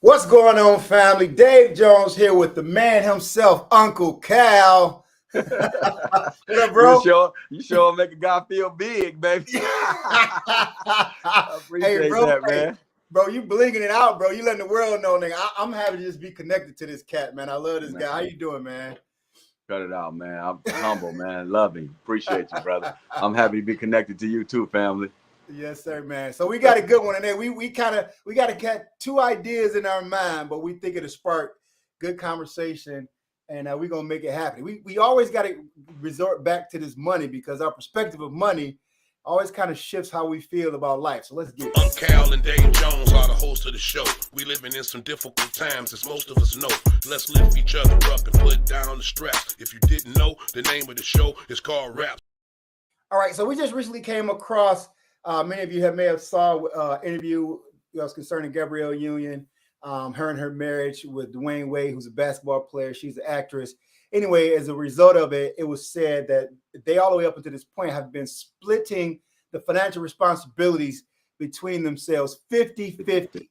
What's going on, family? Dave Jones here with the man himself, Uncle Cal. What up, You bro? sure you sure make a guy feel big, baby. I Hey, appreciate bro. that, Hey, man. bro, you blinging it out, bro. You letting the world know, nigga. I'm happy to just be connected to this cat, man. I love this Man, guy. How you doing, man? cut it out, man. I'm humble, man. Love you. Appreciate you, brother. I'm happy to be connected to you too, family. Yes, sir, man. So we got a good one in there. We got to get two ideas in our mind, but we think it'll spark good conversation, and we're gonna make it happen. We always got to resort back to this money because our perspective of money always kind of shifts how we feel about life. So let's get it. Cal and Dave Jones are the hosts of the show. We living in some difficult times, as most of us know. Let's lift each other up and put down the stress. If you didn't know, the name of the show is called Rap. All right, so we just recently came across. Many of you may have saw interview was concerning Gabrielle Union, her and her marriage with Dwyane Wade, who's a basketball player. She's an actress. Anyway, as a result of it, it was said that they all the way up until this point have been splitting the financial responsibilities between themselves 50-50.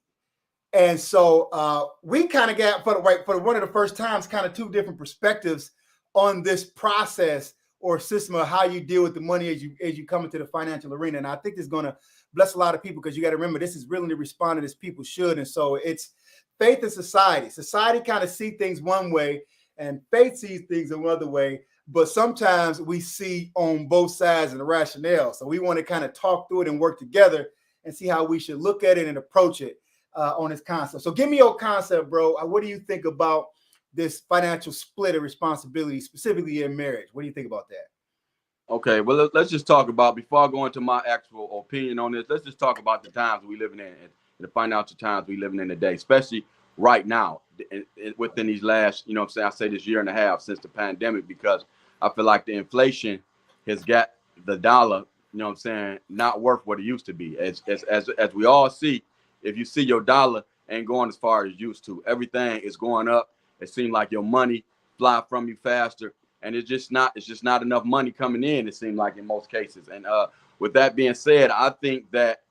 And so we kind of got for one of the first times kind of two different perspectives on this process or system of how you deal with the money as you come into the financial arena. And I think this is going to bless a lot of people because you got to remember this is really responding as people should. And so it's faith and society. Society kind of see things one way and faith sees things another way. But sometimes we see on both sides and the rationale. So we want to kind of talk through it and work together and see how we should look at it and approach it on this concept. So give me your concept, bro. What do you think about this financial split of responsibility, specifically in marriage? What do you think about that? Okay, well let's just talk about before I go into my actual opinion on this. Let's just talk about the times we living in and the financial times we living in today, especially right now within these last, you know what I'm saying, I say this year and a half since the pandemic, because I feel like the inflation has got the dollar, you know what I'm saying, not worth what it used to be. As we all see, if you see your dollar ain't going as far as it used to. Everything is going up. It seems like your money fly from you faster, and it's just not enough money coming in, it seems like, in most cases. And with that being said, I think that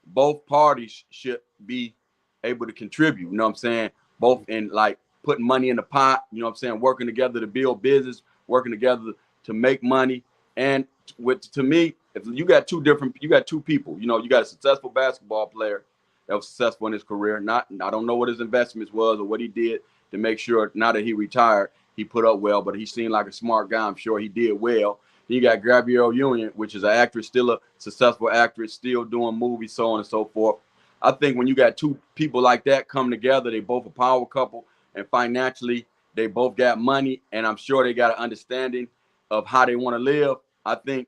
both parties should be able to contribute, you know what I'm saying, both in like putting money in the pot, you know what I'm saying, working together to build business, working together to make money. And to me, if you got two people, you know, you got a successful basketball player that was successful in his career. I don't know what his investments was or what he did to make sure now that he retired, he put up well, but he seemed like a smart guy. I'm sure he did well. Then you got Gabrielle Union, which is an actress, still a successful actress, still doing movies, so on and so forth. I think when you got two people like that come together, they both a power couple, and financially they both got money, and I'm sure they got an understanding of how they want to live. I think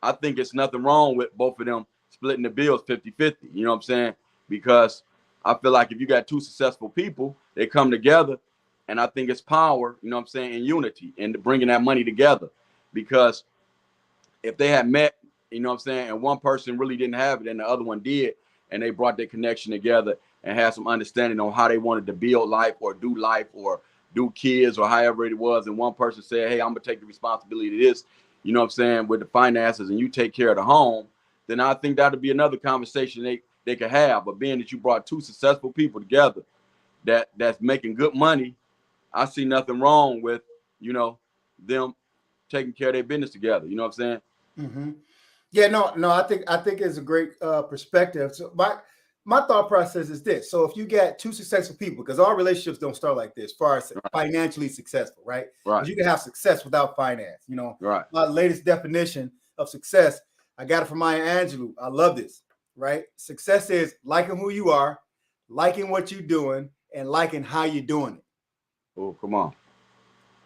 it's nothing wrong with both of them splitting the bills 50-50. You know what I'm saying? Because I feel like if you got two successful people, they come together, and I think it's power, you know what I'm saying, in unity and bringing that money together. Because if they had met, you know what I'm saying, and one person really didn't have it and the other one did, and they brought their connection together and had some understanding on how they wanted to build life or do kids or however it was, and one person said, hey, I'm going to take the responsibility of this, you know what I'm saying, with the finances, and you take care of the home, then I think that would be another conversation they could have. But being that you brought two successful people together that's making good money, I see nothing wrong with, you know, them taking care of their business together. You know what I'm saying? Mm-hmm. Yeah, no. I think it's a great perspective. So my thought process is this: so if you get two successful people, because all relationships don't start like this, as far as financially successful, right? Because Right. you can have success without finance. You know, Right. my latest definition of success, I got it from Maya Angelou. I love this. Right? Success is liking who you are, liking what you're doing, and liking how you're doing it. Oh, come on.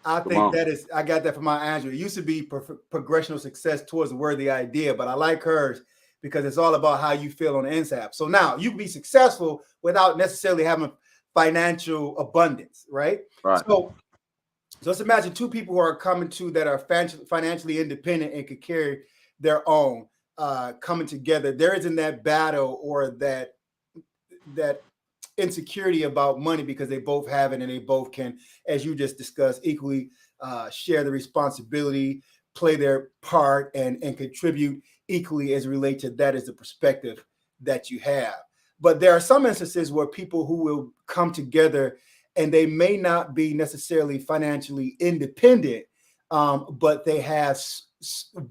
I Come think on. that is, I got that from my Andrew. It used to be progressional success towards a worthy idea, but I like hers because it's all about how you feel on the inside. So now you can be successful without necessarily having financial abundance, right? Right. So let's imagine two people who are coming to that are financially independent and could carry their own coming together. There isn't that battle or that insecurity about money because they both have it and they both can, as you just discussed, equally share the responsibility, play their part, and contribute equally as it relates to that as the perspective that you have. But there are some instances where people who will come together and they may not be necessarily financially independent, but they have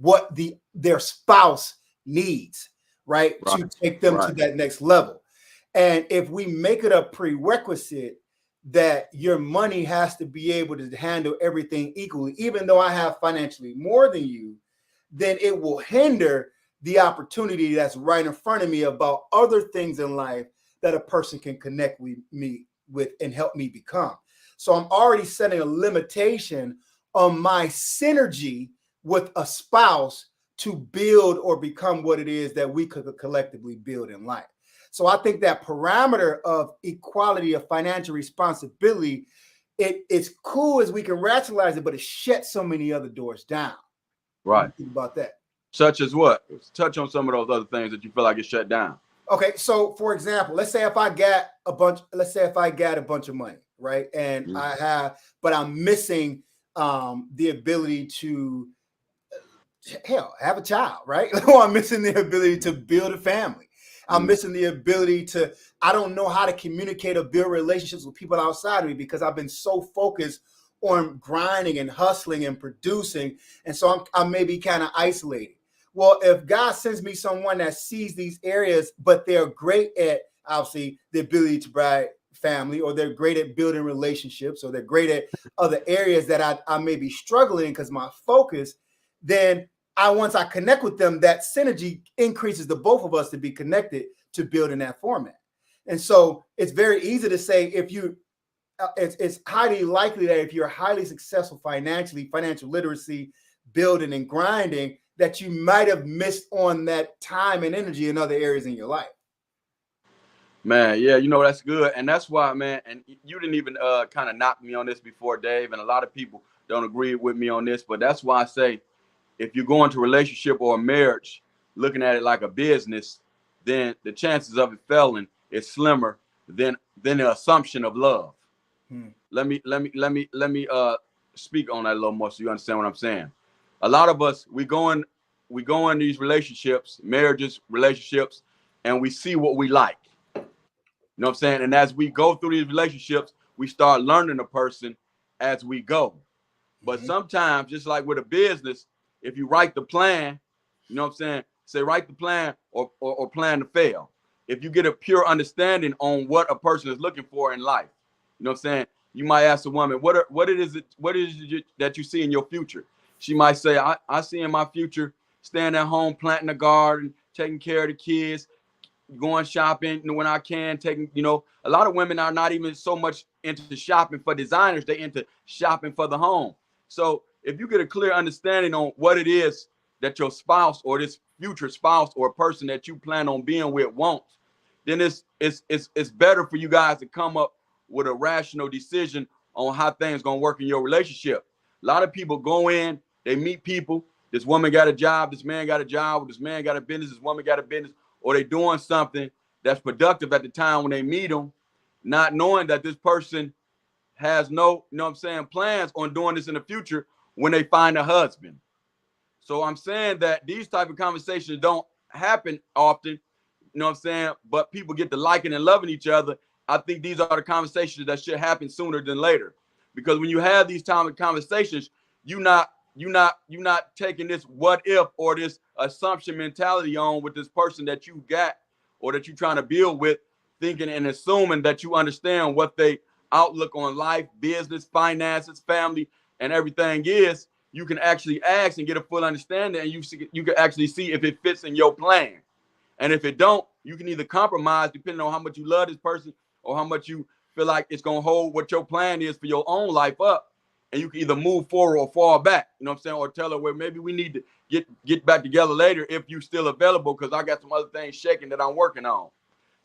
what their spouse needs, right, to take them to that next level. And if we make it a prerequisite that your money has to be able to handle everything equally, even though I have financially more than you, then it will hinder the opportunity that's right in front of me about other things in life that a person can connect with me with and help me become. So I'm already setting a limitation on my synergy with a spouse to build or become what it is that we could collectively build in life. So I think that parameter of equality of financial responsibility, it's cool as we can rationalize it, but it shuts so many other doors down. Right. What do you think about that? Such as what? Touch on some of those other things that you feel like it's shut down. Okay, so for example, let's say if I got a bunch of money, right? And but I'm missing the ability to have a child, right? Or I'm missing the ability to build a family. I'm missing the ability to, I don't know how to communicate or build relationships with people outside of me because I've been so focused on grinding and hustling and producing. And so I'm maybe kind of isolated. Well, if God sends me someone that sees these areas, but they're great at, obviously, the ability to provide family, or they're great at building relationships, or they're great at other areas that I may be struggling because my focus, then once I connect with them, that synergy increases the both of us to be connected to building that format. And so it's very easy to say if you, it's highly likely that if you're highly successful financially, financial literacy, building and grinding, that you might have missed on that time and energy in other areas in your life. Man, yeah, that's good. And that's why, man, and you didn't even kind of knock me on this before, Dave, and a lot of people don't agree with me on this, but that's why I say, if you go into a relationship or a marriage looking at it like a business, then the chances of it failing is slimmer than the assumption of love. Let me speak on that a little more so you understand what I'm saying. A lot of us, we go in these relationships, marriages, relationships, and we see what we like. You know what I'm saying? And as we go through these relationships, we start learning a person as we go. But sometimes, just like with a business, if you write the plan, you know what I'm saying? Say write the plan or plan to fail. If you get a pure understanding on what a person is looking for in life, you know what I'm saying? You might ask a woman, what is it that you see in your future? She might say, I see in my future staying at home, planting a garden, taking care of the kids, going shopping when I can, taking, a lot of women are not even so much into shopping for designers, they into shopping for the home. So if you get a clear understanding on what it is that your spouse or this future spouse or person that you plan on being with wants, then it's better for you guys to come up with a rational decision on how things gonna work in your relationship. A lot of people go in, they meet people. This woman got a job, this man got a job, this man got a business, this woman got a business, or they doing something that's productive at the time when they meet them, not knowing that this person has no, plans on doing this in the future when they find a husband. So I'm saying that these type of conversations don't happen often, but people get to liking and loving each other. I think these are the conversations that should happen sooner than later, because when you have these type of conversations, you're not taking this what if or this assumption mentality on with this person that you got or that you're trying to build with, thinking and assuming that you understand what they outlook on life, business, finances, family, and everything is. You can actually ask and get a full understanding, and you can actually see if it fits in your plan. And if it don't, you can either compromise depending on how much you love this person or how much you feel like it's going to hold what your plan is for your own life up. And you can either move forward or fall back, or tell her, well, maybe we need to get back together later if you're still available, because I got some other things shaking that I'm working on.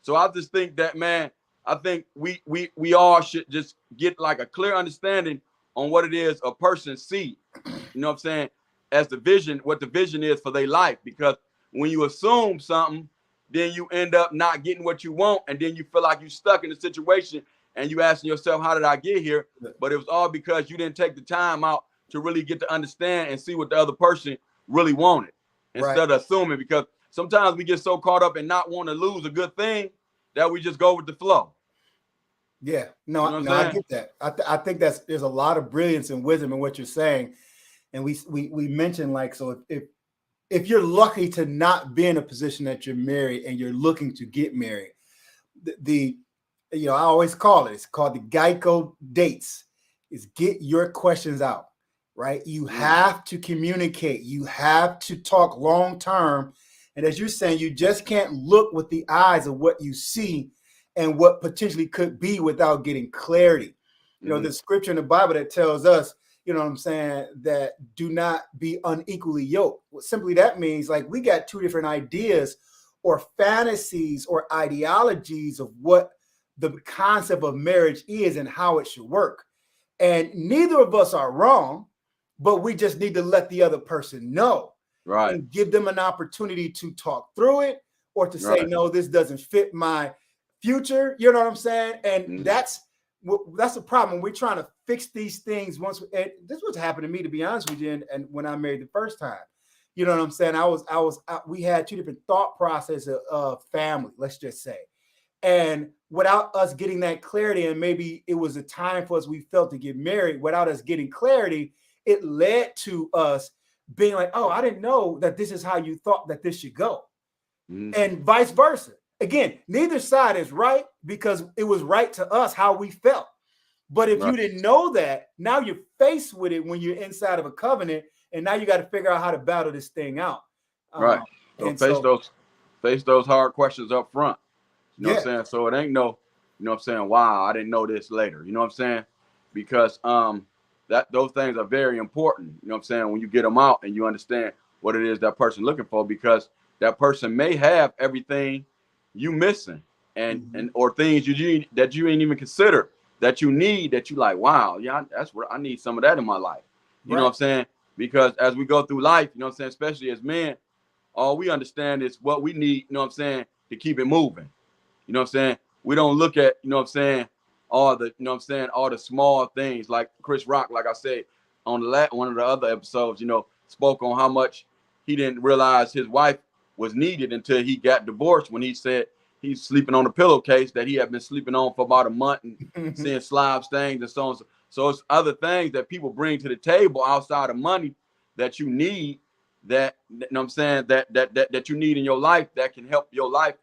So I just think that, man, I think we all should just get like a clear understanding on what it is a person see, as the vision, what the vision is for their life. Because when you assume something, then you end up not getting what you want, and then you feel like you're stuck in a situation and you asking yourself, how did I get here? But it was all because you didn't take the time out to really get to understand and see what the other person really wanted instead of assuming. Because sometimes we get so caught up in not wanting to lose a good thing that we just go with the flow. Yeah, You know no, what I'm no, I saying? get that. I think there's a lot of brilliance and wisdom in what you're saying, and we mentioned like, so if you're lucky to not be in a position that you're married and you're looking to get married, the you know, I always call it's called the Geico dates, is get your questions out, right? You have to communicate, you have to talk long term, and as you're saying, you just can't look with the eyes of what you see and what potentially could be without getting clarity. You know, the scripture in the Bible that tells us, you know what I'm saying, that do not be unequally yoked. Well, simply that means like we got two different ideas or fantasies or ideologies of what the concept of marriage is and how it should work. And neither of us are wrong, but we just need to let the other person know, Right. and give them an opportunity to talk through it or to say, no, this doesn't fit my future. You know what I'm saying? And that's the problem. We're trying to fix these things once. And this was happened to me, to be honest with you. And when I married the first time, you know what I'm saying? We had two different thought processes of family, let's just say. And without us getting that clarity, and maybe it was a time for us, we felt, to get married, without us getting clarity, it led to us being like, oh, I didn't know that this is how you thought that this should go. And vice versa. Again, neither side is right because it was right to us how we felt. But if you didn't know that, now you're faced with it when you're inside of a covenant, and now you got to figure out how to battle this thing out. Right. So face those hard questions up front. You know what I'm saying? So it ain't no, you know what I'm saying, wow, I didn't know this later. You know what I'm saying? Because that those things are very important. You know what I'm saying? When you get them out and you understand what it is that person looking for, because that person may have everything you missing and or things that you ain't even consider that you need, that you like, wow, yeah, that's what I need, some of that in my life. You know what I'm saying? Because as we go through life, you know what I'm saying, especially as men, all we understand is what we need, you know what I'm saying, to keep it moving. You know what I'm saying? We don't look at, you know what I'm saying, all the, you know what I'm saying, all the small things. Like Chris Rock, like I said on one of the other episodes, you know, spoke on how much he didn't realize his wife was needed until he got divorced, when he said he's sleeping on a pillowcase that he had been sleeping on for about a month and seeing slob stains and so on. So it's other things that people bring to the table outside of money that you need, that, you know what I'm saying, that you need in your life, that can help your life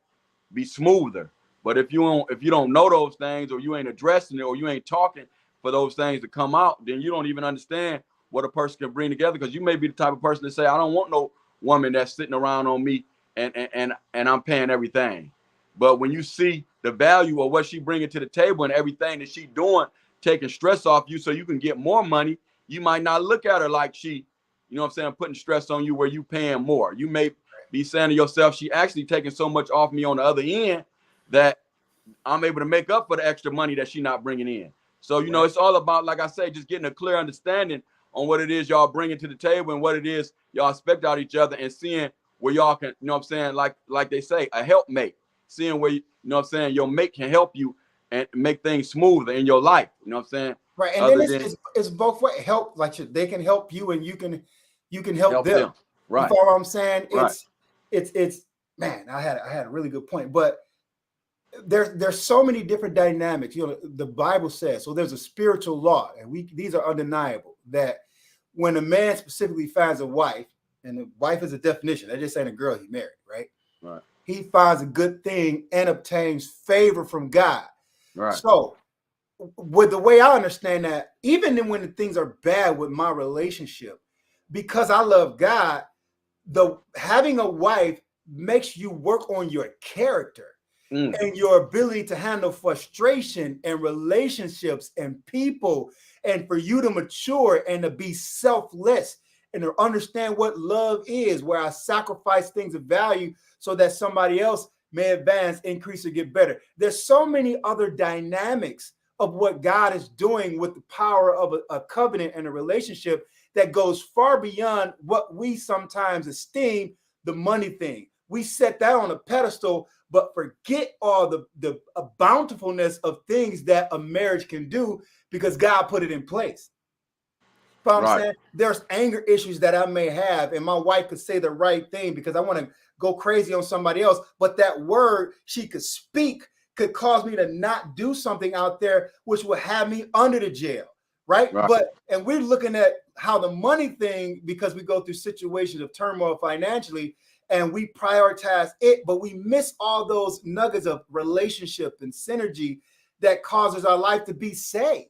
be smoother. But if you don't know those things, or you ain't addressing it, or you ain't talking for those things to come out, then you don't even understand what a person can bring together. Because you may be the type of person to say, I don't want no woman that's sitting around on me and I'm paying everything. But when you see the value of what she bringing to the table and everything that she doing, taking stress off you so you can get more money, you might not look at her like she, you know what I'm saying, putting stress on you where you paying more. You may be saying to yourself, she actually taking so much off me on the other end that I'm able to make up for the extra money that she not bringing in. So, you know, it's all about, like I say, just getting a clear understanding on what it is y'all bringing to the table and what it is y'all expect out of each other, and seeing where y'all can, you know what I'm saying, like they say, a helpmate. Seeing where, you know what I'm saying, your mate can help you and make things smoother in your life. You know what I'm saying? Right. And then it's both ways. Help, like they can help you and you can help them. Right. You follow what I'm saying? Right. It's man, I had a really good point. But there's so many different dynamics. You know, the Bible says, so there's a spiritual law, and these are undeniable, that when a man specifically finds a wife, and the wife is a definition, that just ain't a girl he married, right? Right. He finds a good thing and obtains favor from God. Right. So with the way I understand that, even when the things are bad with my relationship, because I love God, having a wife makes you work on your character and your ability to handle frustration and relationships and people, and for you to mature and to be selfless and to understand what love is, where I sacrifice things of value so that somebody else may advance, increase, or get better. There's so many other dynamics of what God is doing with the power of a covenant and a relationship that goes far beyond what we sometimes esteem the money thing. We set that on a pedestal, but forget all the bountifulness of things that a marriage can do because God put it in place. You know what I'm saying? There's anger issues that I may have, and my wife could say the right thing because I want to go crazy on somebody else, but that word she could speak could cause me to not do something out there, which would have me under the jail, right? Right. And we're looking at how the money thing, because we go through situations of turmoil financially, and we prioritize it, but we miss all those nuggets of relationship and synergy that causes our life to be saved.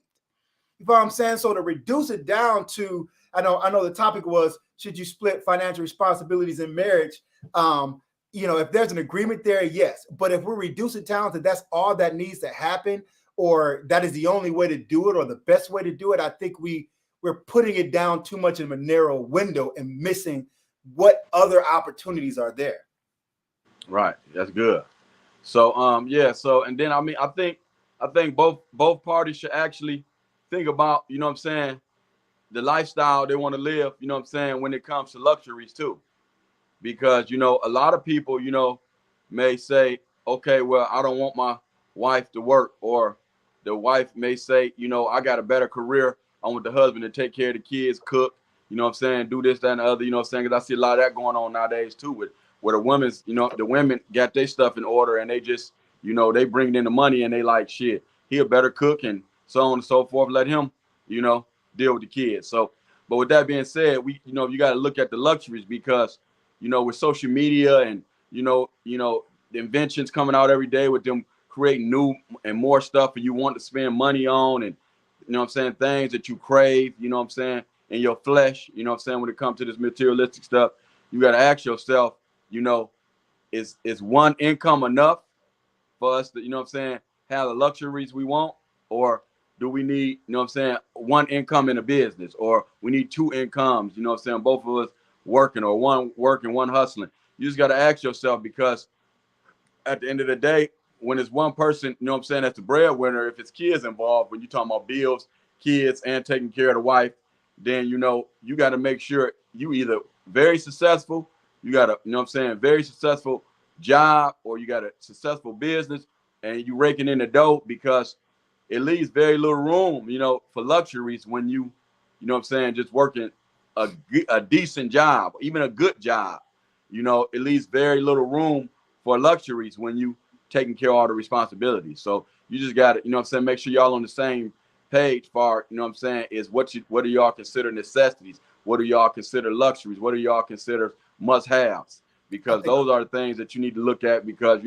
You know what I'm saying? So to reduce it down to, I know the topic was, should you split financial responsibilities in marriage? If there's an agreement there, yes. But if we're reducing down to that's all that needs to happen, or that is the only way to do it, or the best way to do it, I think we're putting it down too much in a narrow window and missing what other opportunities are there. Right. That's good. So so and then I think both parties should actually think about, you know what I'm saying, the lifestyle they want to live, you know what I'm saying, when it comes to luxuries too. Because, a lot of people, may say, okay, well, I don't want my wife to work, or the wife may say, I got a better career. I want the husband to take care of the kids, cook, you know what I'm saying, do this, that, and the other, you know what I'm saying? Because I see a lot of that going on nowadays too, with where the women's, the women got their stuff in order, and they just, they bring in the money, and they like, shit, he a better cook, and so on and so forth. Let him, deal with the kids. So, but with that being said, you got to look at the luxuries, because, with social media and, the inventions coming out every day with them creating new and more stuff, and you want to spend money on, and, things that you crave, in your flesh, when it comes to this materialistic stuff, you got to ask yourself, is one income enough for us to, have the luxuries we want? Or do we need, one income in a business, or we need two incomes, both of us working, or one working, one hustling? You just got to ask yourself, because at the end of the day, when it's one person, that's the breadwinner, if it's kids involved, when you're talking about bills, kids, and taking care of the wife, then, you got to make sure you either very successful, you got a, very successful job, or you got a successful business, and you raking in the dough, because it leaves very little room, for luxuries when you just working a decent job, even a good job. It leaves very little room for luxuries when you taking care of all the responsibilities. So you just got to, make sure y'all on the same page for, is what do y'all consider necessities? What do y'all consider luxuries? What do y'all consider must-haves? Because those are the things that you need to look at, because,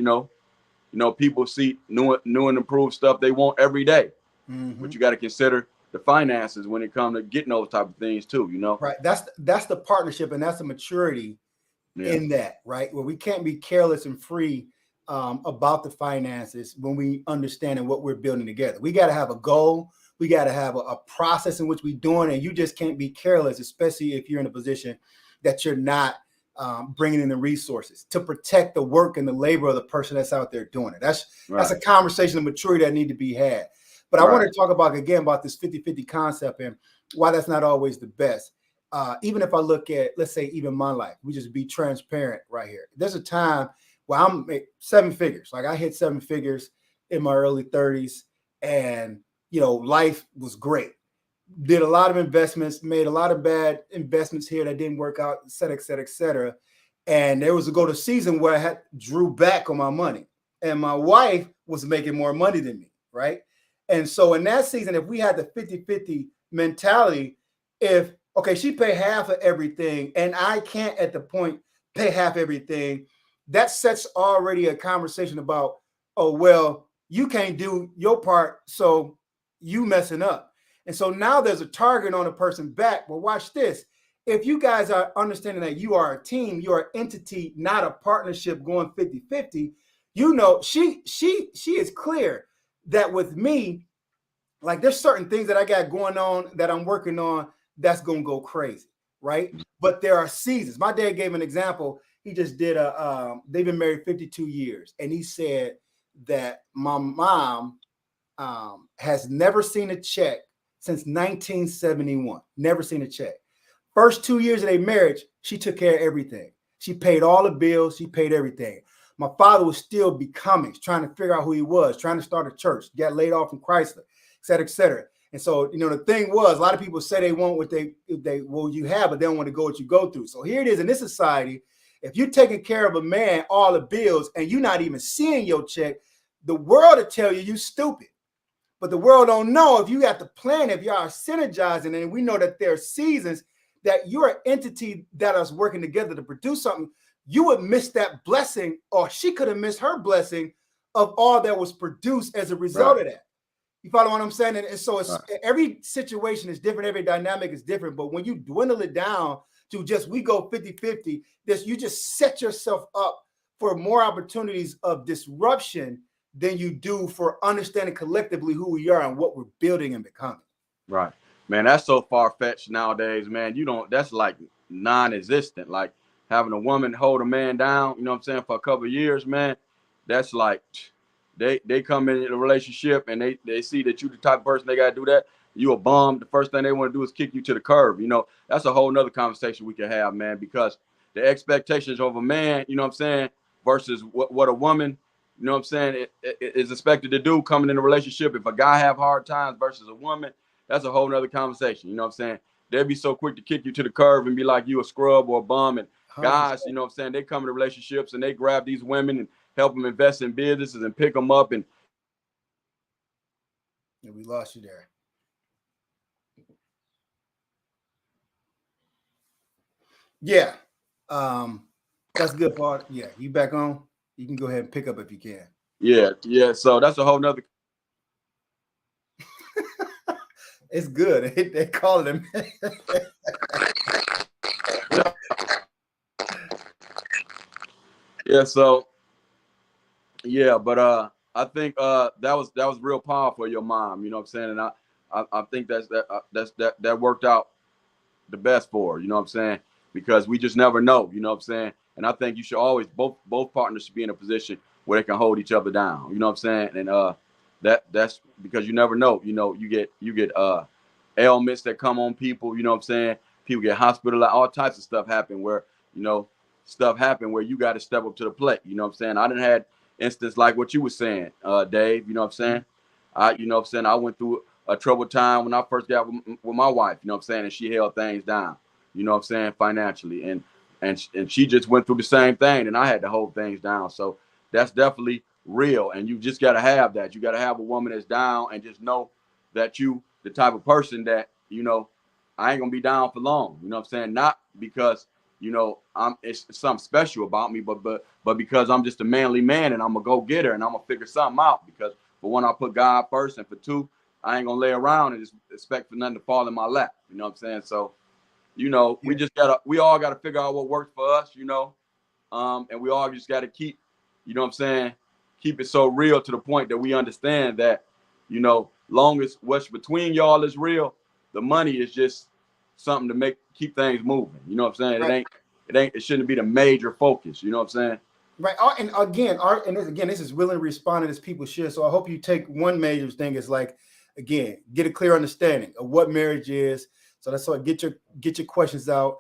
people see new and improved stuff they want every day. Mm-hmm. But you got to consider the finances when it comes to getting those type of things too, Right. That's the partnership, and that's the maturity in that, right? Where we can't be careless and free about the finances when we understand what we're building together. We got to have a goal. We got to have a process in which we're doing, and you just can't be careless, especially if you're in a position that you're not bringing in the resources to protect the work and the labor of the person that's out there doing it. That's a conversation of maturity that need to be had. But I want to talk about this 50-50 concept and why that's not always the best. Even if I look at, let's say, even my life, we just be transparent right here. There's a time where I'm 7 figures. Like, I hit 7 figures in my early 30s, and, life was great. Did a lot of investments, made a lot of bad investments here that didn't work out, et cetera, et cetera, et cetera. And there was a season where I drew back on my money, and my wife was making more money than me, right? And so in that season, if we had the 50-50 mentality, she paid half of everything and I can't at the point pay half everything, that sets already a conversation about, oh, well, you can't do your part, so you messing up. And so now there's a target on a person's back. Well, watch this. If you guys are understanding that you are a team, you are an entity, not a partnership going 50-50, she is clear that with me, like, there's certain things that I got going on that I'm working on that's going to go crazy, right? But there are seasons. My dad gave an example. He just did they've been married 52 years. And he said that my mom has never seen a check since 1971. Never seen a check. First 2 years of their marriage, she took care of everything. She paid all the bills. She paid everything. My father was still becoming, trying to figure out who he was, trying to start a church, got laid off from Chrysler, et cetera, et cetera. And so, the thing was, a lot of people say they want what you have, but they don't want to go what you go through. So here it is in this society. If you're taking care of a man, all the bills, and you're not even seeing your check, The world will tell you stupid, but the world don't know if you have to plan, if you are synergizing, and we know that there are seasons that you're an entity that is working together to produce something. You would miss that blessing, or she could have missed her blessing of all that was produced as a result of that. You follow what I'm saying? And so it's every situation is different, every dynamic is different. But when you dwindle it down to just we go 50-50, you just set yourself up for more opportunities of disruption than you do for understanding collectively who we are and what we're building and becoming. Right. Man, that's so far-fetched nowadays, man. That's like non-existent. Like having a woman hold a man down, you know what I'm saying, for a couple of years, man. That's like they come into a relationship and they see that you the type of person they got to do that. You a bum. The first thing they want to do is kick you to the curb. You know, that's a whole nother conversation we can have, man, because the expectations of a man, you know what I'm saying, versus what a woman, you know what I'm saying, it is expected to do coming in a relationship. If a guy have hard times versus a woman, that's a whole nother conversation. You know what I'm saying? They'll be so quick to kick you to the curb and be like you a scrub or a bum. And guys, 100%. You know what I'm saying, they come into relationships and they grab these women and help them invest in businesses and pick them up. And we lost you there. Yeah. That's a good part. Yeah, you back on? You can go ahead and pick up if you can. Yeah. So that's a whole nother. It's good. They call it Yeah. So. Yeah, but I think that was real powerful, your mom. You know what I'm saying, and I think that worked out the best for her. You know what I'm saying, because we just never know. You know what I'm saying, and I think you should always both partners should be in a position where they can hold each other down. You know what I'm saying, and that's because you never know. You know, you get ailments that come on people. You know what I'm saying, people get hospitalized. All types of stuff happen where where you got to step up to the plate. You know what I'm saying. I didn't had instance like what you were saying, Dave. You know what I'm saying. I went through a troubled time when I first got with my wife. You know what I'm saying, and she held things down. You know what I'm saying, financially, and she just went through the same thing, and I had to hold things down. So that's definitely real, and you just got to have that. You got to have a woman that's down, and just know that you the type of person that I ain't gonna be down for long. You know what I'm saying, not because it's something special about me, but because I'm just a manly man and I'm a go-getter and I'm gonna figure something out, because for one, I put God first, and for two, I ain't gonna lay around and just expect for nothing to fall in my lap. You know what I'm saying? So, we all gotta figure out what works for us, and we all just gotta keep, you know what I'm saying, keep it so real to the point that we understand that, long as what's between y'all is real, the money is just something to keep things moving. You know what I'm saying? Right. It shouldn't be the major focus. You know what I'm saying? Right. And again, this is willing to respond as people should. So I hope you take one major thing is like, again, get a clear understanding of what marriage is. So that's why get your questions out.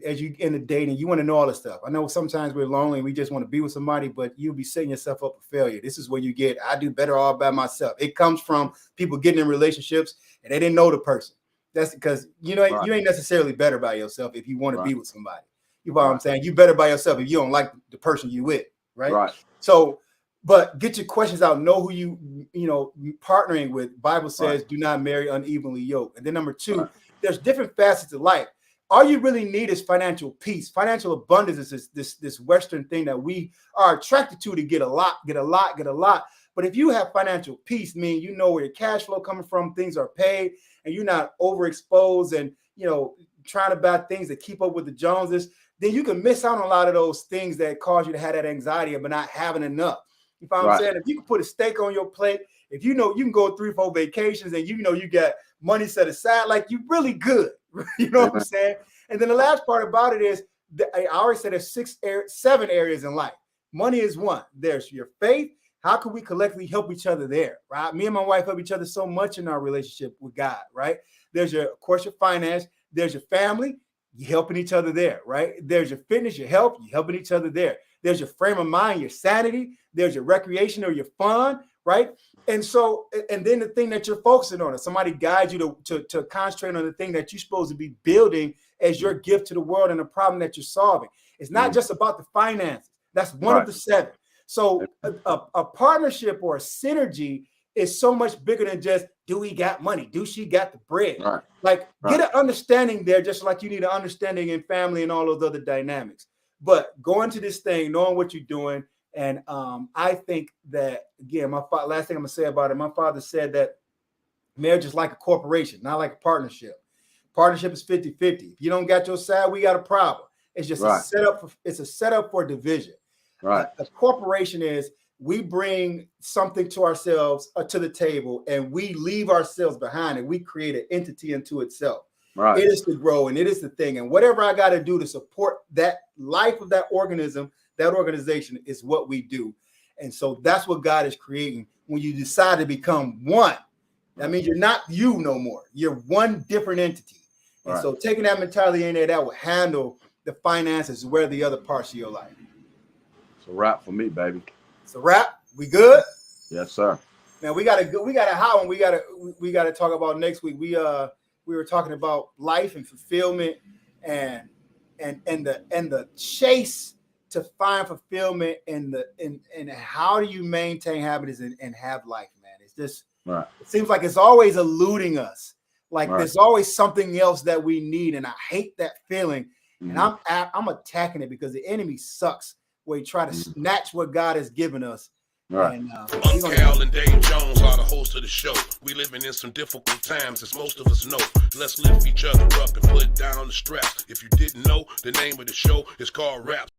As you end the dating, you want to know all this stuff. I know sometimes we're lonely and we just want to be with somebody, but you'll be setting yourself up for failure. This is where you get, I do better all by myself. It comes from people getting in relationships and they didn't know the person. That's because right. You ain't necessarily better by yourself if you want to be with somebody. You know what I'm saying? You better by yourself if you don't like the person you with, right? Right. So, but get your questions out. Know who you partnering with. Bible says, do not marry unevenly yoked. And then number two, there's different facets of life. All you really need is financial peace. Financial abundance is this Western thing that we are attracted to get a lot. But if you have financial peace, meaning you know where your cash flow coming from, things are paid, and you're not overexposed and trying to buy things that keep up with the Joneses, then you can miss out on a lot of those things that cause you to have that anxiety of not having enough. You know what I'm saying? If you can put a steak on your plate, if you can go 3-4 vacations and you got money set aside, like you're really good. You know what I'm saying? And then the last part about it is, I always said there's 7 areas in life. Money is one. There's your faith. How can we collectively help each other there, right? Me and my wife help each other so much in our relationship with God, right? There's of course, your finance. There's your family. You're helping each other there, right? There's your fitness, your health. You're helping each other there. There's your frame of mind, your sanity. There's your recreation or your fun, right? And so, and then the thing that you're focusing on, if somebody guides you to concentrate on the thing that you're supposed to be building as your gift to the world and the problem that you're solving. It's not just about the finances. That's one of the 7. So a partnership or a synergy is so much bigger than just, do we got money? Do she got the bread? Right. Like, get an understanding there, just like you need an understanding in family and all those other dynamics. But go into this thing knowing what you're doing. And I think that, again, last thing I'm going to say about it, my father said that marriage is like a corporation, not like a partnership. Partnership is 50-50. If you don't got your side, we got a problem. It's just a setup. It's a setup for division. Right. A corporation is, we bring something to ourselves to the table, and we leave ourselves behind, and we create an entity into itself. Right. It is to grow, and it is the thing. And whatever I got to do to support that life of that organism, that organization, is what we do. And so that's what God is creating. When you decide to become one, that means you're not you no more. You're one different entity. And so taking that mentality in there, that will handle the finances, where the other parts of your life. It's a wrap for me, baby. It's a wrap. We good? Yes, sir. Now we got a hot one. We got to talk about next week. We were talking about life and fulfillment, and the chase to find fulfillment, and how do you maintain happiness and have life, man. It's just, it seems like it's always eluding us. Like there's always something else that we need, and I hate that feeling. And I'm attacking it, because the enemy sucks, where he try to snatch what God has given us. Right. And, Cal and Dave Jones are the hosts of the show. We living in some difficult times, as most of us know. Let's lift each other up and put down the stress. If you didn't know, the name of the show is called Rap.